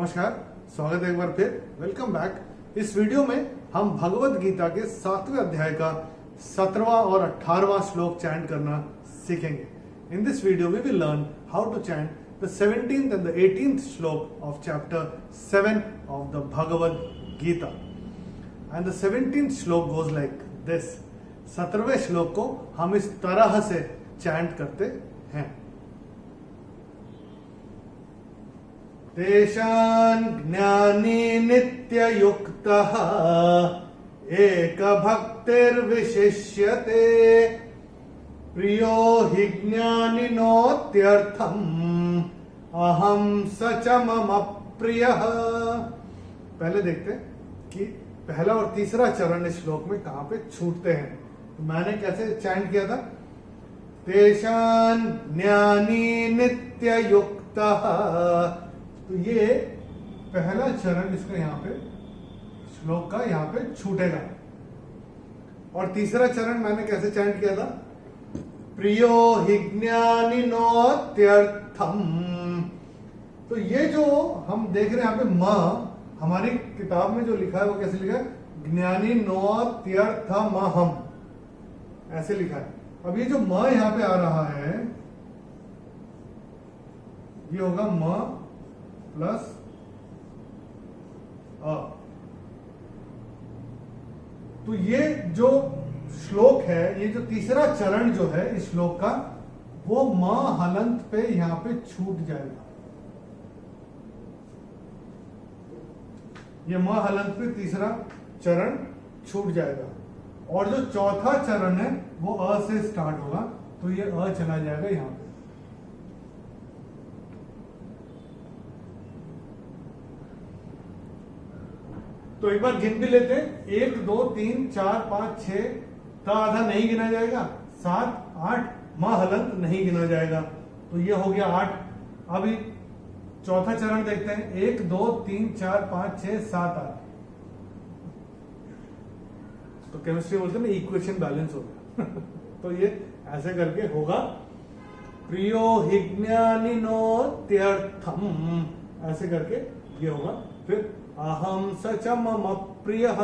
नमस्कार, स्वागत है एक बार फिर। Welcome back. इस वीडियो में हम भगवत गीता के 7वें अध्याय का 17वां और 18वां श्लोक चैंट करना सीखेंगे। In this video we will learn how to chant the 17th and the 18th shloka of chapter 7 of the Bhagavad Gita. And the 17th श्लोक goes like this. 17वें श्लोक को हम इस तरह से चैंट करते हैं। तेषां ज्ञानी नित्ययुक्तः एक भक्तिर्विशिष्यते प्रियो हि ज्ञानिनोत्यर्थम् अहं स च मम प्रियः। पहले देखते हैं कि पहला और तीसरा चरण इस श्लोक में कहां पे छूटते हैं। तो मैंने कैसे चैंट किया था? तेषां ज्ञानी नित्ययुक्तः। तो ये पहला चरण इसका यहाँ पे श्लोक का यहाँ पे छूटेगा। और तीसरा चरण मैंने कैसे चैंट किया था? प्रियो हि ज्ञानिनोत्यर्थम। तो ये जो हम देख रहे हैं यहाँ पे म, हमारी किताब में जो लिखा है वो कैसे लिखा है? ज्ञानिनोत्यर्थमहम, ऐसे लिखा है। अब ये जो म यहाँ पे आ रहा है ये होगा म प्लस अ। तो ये जो श्लोक है, ये जो तीसरा चरण जो है इस श्लोक का, वो म हलंत पे यहां पे छूट जाएगा। ये म हलंत पे तीसरा चरण छूट जाएगा। और जो चौथा चरण है वो अ से स्टार्ट होगा, तो ये अ चला जाएगा यहां पे। तो एक बार गिन भी लेते हैं। 1 2 3 4 5 6 ता आधा नहीं गिना जाएगा, 7 8 म हलंत नहीं गिना जाएगा, तो ये हो गया 8। अभी चौथा चरण देखते हैं। 1 2 3 4 5 6 7 8। तो केमिस्ट्री बोलते हैं ना, इक्वेशन बैलेंस हो गया। तो ये ऐसे करके होगा। प्रियो हि ज्ञानिनोत्यर्थम, ऐसे करके ये होगा। फिर अहम स च मम प्रियः।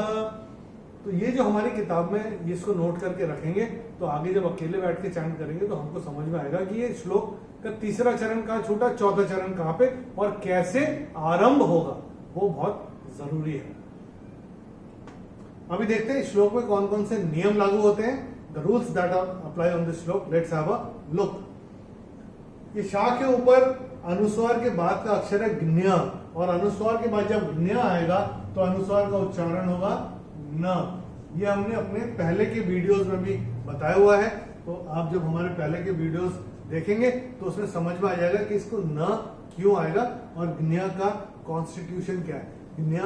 तो ये जो हमारी किताब में ये इसको नोट करके रखेंगे, तो आगे जब अकेले बैठ के चैंट करेंगे तो हमको समझ में आएगा कि ये श्लोक का तीसरा चरण कहाँ छूटा, चौथा चरण कहाँ पे और कैसे आरंभ होगा, वो बहुत जरूरी है। अभी देखते हैं इस श्लोक में कौन कौन से नियम लागू होते हैं। The rules that are apply on this shloka. Let's have a look. ये शा के ऊपर अनुस्वार के बाद का अक्षर है ज्ञ, और अनुस्वार के बाद जब ज्ञ आएगा तो अनुस्वार का उच्चारण होगा न। ये हमने अपने पहले के वीडियोस में भी बताया हुआ है। तो आप जब हमारे पहले के वीडियोस देखेंगे तो उसमें समझ में आ जाएगा कि इसको न क्यों आएगा और ज्ञ का कॉन्स्टिट्यूशन क्या है, ज्ञ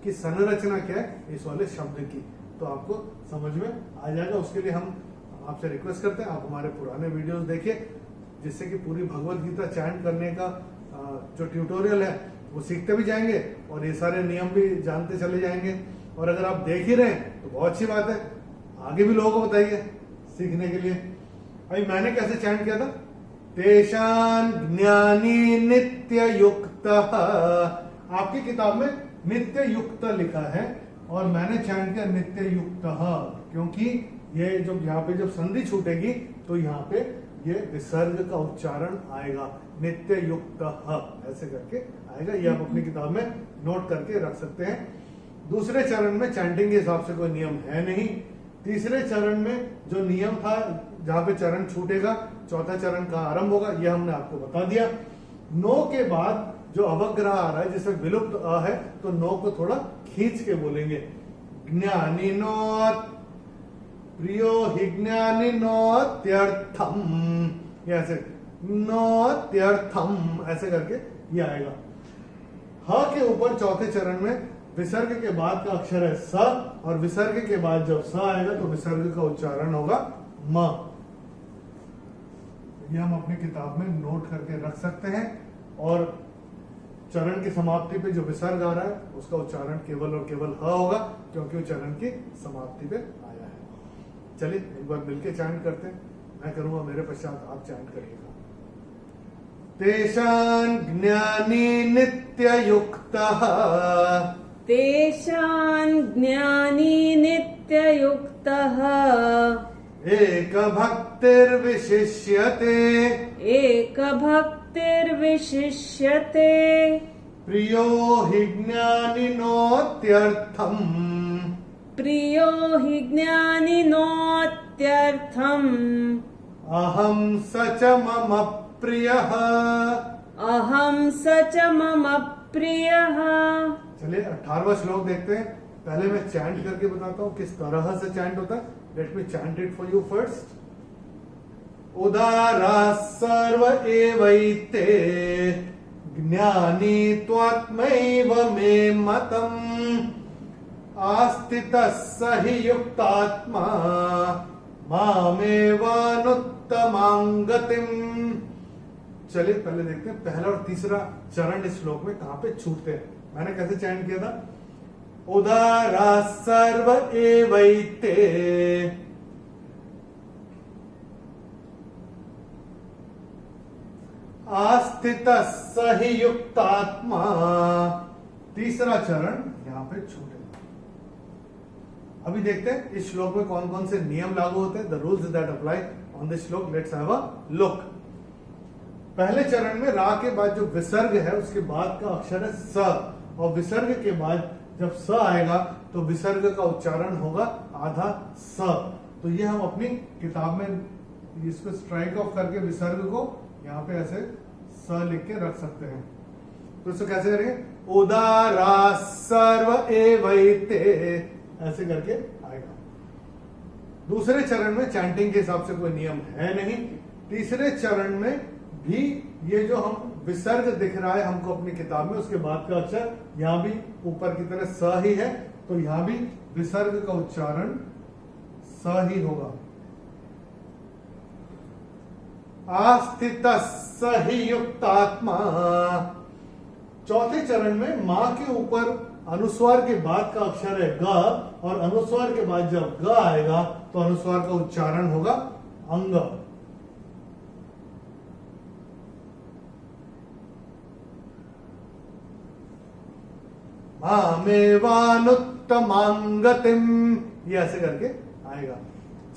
की संरचना क्या है इस वाले शब्द की, तो आपको समझ में आ जाएगा। उसके लिए हम आपसे रिक्वेस्ट करते हैं आप हमारे पुराने वीडियोस देखिए, जिससे कि पूरी भगवत गीता चैंट करने का जो ट्यूटोरियल है वो सीखते भी जाएंगे और ये सारे नियम भी जानते चले जाएंगे। और अगर आप देख ही रहे हैं तो बहुत अच्छी बात है, आगे भी लोगों को बताइए सीखने के लिए। अभी मैंने कैसे चैंट किया था? तेषां ज्ञानी नित्ययुक्तः। आपकी किताब में नित्ययुक्त लिखा है और मैंने चैंट किया नित्ययुक्तः, क्योंकि ये जो यहाँ पे जब संधि छूटेगी तो यहाँ पे ये विसर्ग का उच्चारण आएगा, नित्ययुक्त ऐसे करके आएगा। ये आप अपनी किताब में नोट करके रख सकते हैं। दूसरे चरण में चैंटिंग के हिसाब से कोई नियम है नहीं। तीसरे चरण में जो नियम था, जहां पे चरण छूटेगा, चौथा चरण का आरंभ होगा, ये हमने आपको बता दिया। नो के बाद जो अवग्रह आ रहा है जिसमें विलुप्त अ है, तो नो को थोड़ा खींच के बोलेंगे। ज्ञानिनोत् प्रियो हि ज्ञानिनोत्यर्थम, ऐसे नोत्यर्थम ऐसे करके ये आएगा। ह के ऊपर चौथे चरण में विसर्ग के बाद का अक्षर है स, और विसर्ग के बाद जब स आएगा तो विसर्ग का उच्चारण होगा म। ये हम अपनी किताब में नोट करके रख सकते हैं। और चरण की समाप्ति पे जो विसर्ग आ रहा है उसका उच्चारण केवल और केवल ह होगा, क्योंकि वो चरण की समाप्ति पे आया है। चलिए एक बार मिलके चैंट करते हैं। मैं करूंगा, मेरे पश्चात आप चैंट करिएगा। तेषां ज्ञानी नित्ययुक्तः तेषां ज्ञानी नित्ययुक्तः एकभक्तिर्विशिष्यते एकभक्तिर्विशिष्यते प्रियो हि ज्ञानिनोत्यर्थम् प्रियो हि ज्ञानिनोत्यर्थम् अहं स च मम प्रियः। अहं स च मम प्रियः। चलिए 18वां श्लोक देखते हैं। पहले मैं चैंट करके बताता हूँ किस तरह से चैंट होता है। Let me chant it for you first. उदारा सर्व एवैते ज्ञानी त्वात्मैव मे मतम् आस्थितः स हि युक्तात्मा मामेवानुत्तमां गतिम्। चलिए पहले देखते हैं पहला और तीसरा चरण इस श्लोक में कहां पे छूटते हैं। मैंने कैसे चैंट किया था? उदारा सर्व एवैते आस्थितः स हि युक्तात्मा। तीसरा चरण यहां पे छूटेगा। अभी देखते हैं इस श्लोक में कौन कौन से नियम लागू होते हैं। The rules that apply on this shloka. Let's have a look. पहले चरण में रा के बाद जो विसर्ग है उसके बाद का अक्षर है स, और विसर्ग के बाद जब स आएगा तो विसर्ग का उच्चारण होगा आधा स। तो ये हम अपनी किताब में इसको स्ट्राइक ऑफ करके विसर्ग को यहाँ पे ऐसे स लिख के रख सकते हैं। तो इसको कैसे करेंगे? उदारा सर्व एवैते ऐसे करके आएगा। दूसरे चरण में चैंटिंग के हिसाब से कोई नियम है नहीं। तीसरे चरण में भी ये जो हम विसर्ग दिख रहा है हमको अपनी किताब में, उसके बाद का अक्षर यहां भी ऊपर की तरह स ही है, तो यहां भी विसर्ग का उच्चारण स ही होगा। आस्थितः स हि युक्तात्मा। चौथे चरण में मां के ऊपर अनुस्वार के बाद का अक्षर है ग, और अनुस्वार के बाद जब ग आएगा तो अनुस्वार का उच्चारण होगा अंग। मामेवानुत्तमां गतिम्, ये ऐसे करके आएगा।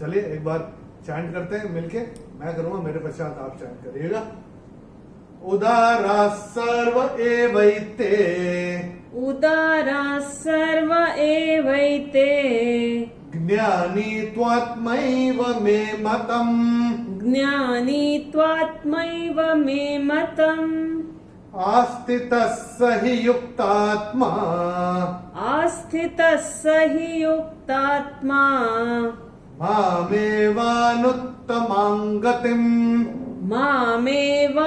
चलिए एक बार चैंट करते हैं मिलके। मैं करूंगा, मेरे पश्चात आप चैंट करिएगा। उदारा सर्व एवैते उदारा सर्व एवैते ज्ञानी त्वात्मैव मे मतम् ज्ञानी त्वात्मैव मे मतम् आस्थितः स हि युक्तात्मा आस्थितः स हि युक्तात्मा मामेवानुत्तमां गतिम् मामेवानुत्तमां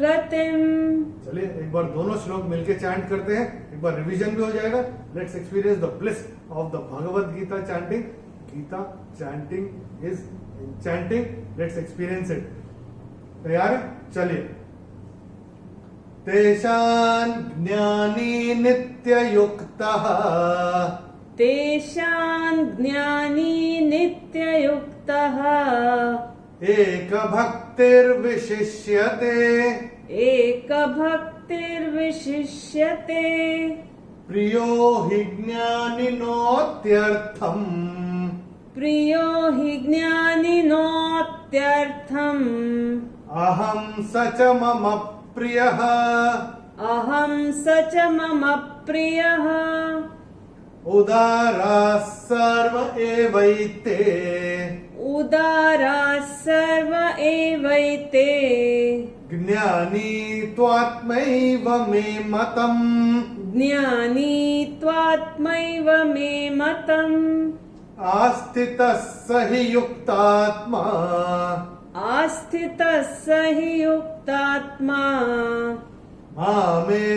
गतिम्। चलिए एक बार दोनों श्लोक मिलके चैंट करते हैं। एक बार रिवीजन भी हो जाएगा। Let's experience the bliss of the Bhagavad Gita chanting. Gita chanting is chanting. Let's experience it. तैयार है? चलिए। तेषां ज्ञानी नित्ययुक्तः तेषां ज्ञानी नित्ययुक्तः एकभक्तिर्विशिष्यते एकभक्तिर्विशिष्यते प्रियो हि ज्ञानिनोत्यर्थम् प्रियो हि ज्ञानिनोत्यर्थम् अहं स च मम प्रियः अहं स च मम प्रियः उदारा सर्व एवैते उदारा सर्व एवैते ज्ञानी त्वात्मैव मे मतम् ज्ञानी त्वात्मैव मे मतम् आस्थितः स हि युक्तात्मा आस्थितः स हि युक्तात्मा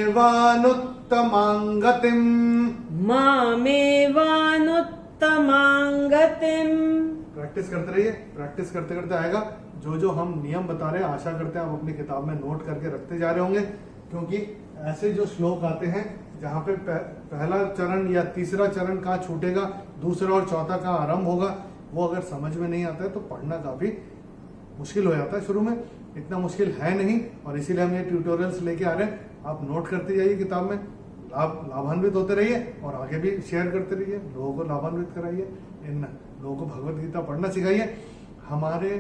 मामेवानुत्तमां गतिम् मामेवानुत्तमां गतिम्। प्रैक्टिस करते रहिए। प्रैक्टिस करते करते आएगा। जो जो हम नियम बता रहे हैं आशा करते हैं आप अपनी किताब में नोट करके रखते जा रहे होंगे, क्योंकि ऐसे जो श्लोक आते हैं जहाँ पे पहला चरण या तीसरा चरण कहाँ छूटेगा, दूसरा और चौथा कहाँ आरंभ होगा, वो अगर समझ में नहीं आता है तो पढ़ना काफी मुश्किल हो जाता है शुरू में। इतना मुश्किल है नहीं, और इसीलिए हम ये ट्यूटोरियल्स लेके आ रहे हैं। आप नोट करते जाइए किताब में, लाभान्वित होते रहिए और आगे भी शेयर करते रहिए, लोगों को लाभान्वित कराइए, इन लोगों को भगवत गीता पढ़ना सिखाइए। हमारे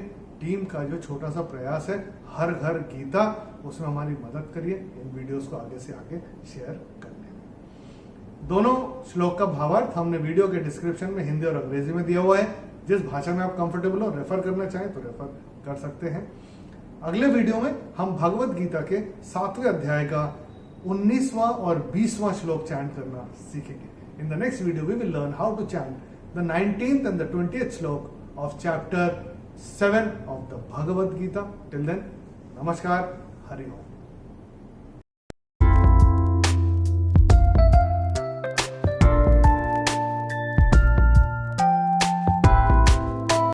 टीम का जो छोटा सा प्रयास है हर घर गीता, उसमें हमारी मदद करिए इन वीडियोस को आगे से आगे शेयर करने में। दोनों श्लोक का भावार्थ हमने वीडियो के डिस्क्रिप्शन में हिंदी और अंग्रेजी में दिया हुआ है। जिस भाषा में आप कंफर्टेबल हो, रेफर करना चाहें तो रेफर कर सकते हैं। अगले वीडियो में हम भगवत गीता के 7वें अध्याय का 19वां और 20वां श्लोक चैंट करना सीखेंगे। In the next video we will learn how to chant the 19th and the 20th श्लोक of chapter 7 of the Bhagavad Gita. Till then, namaskar, Hari Om.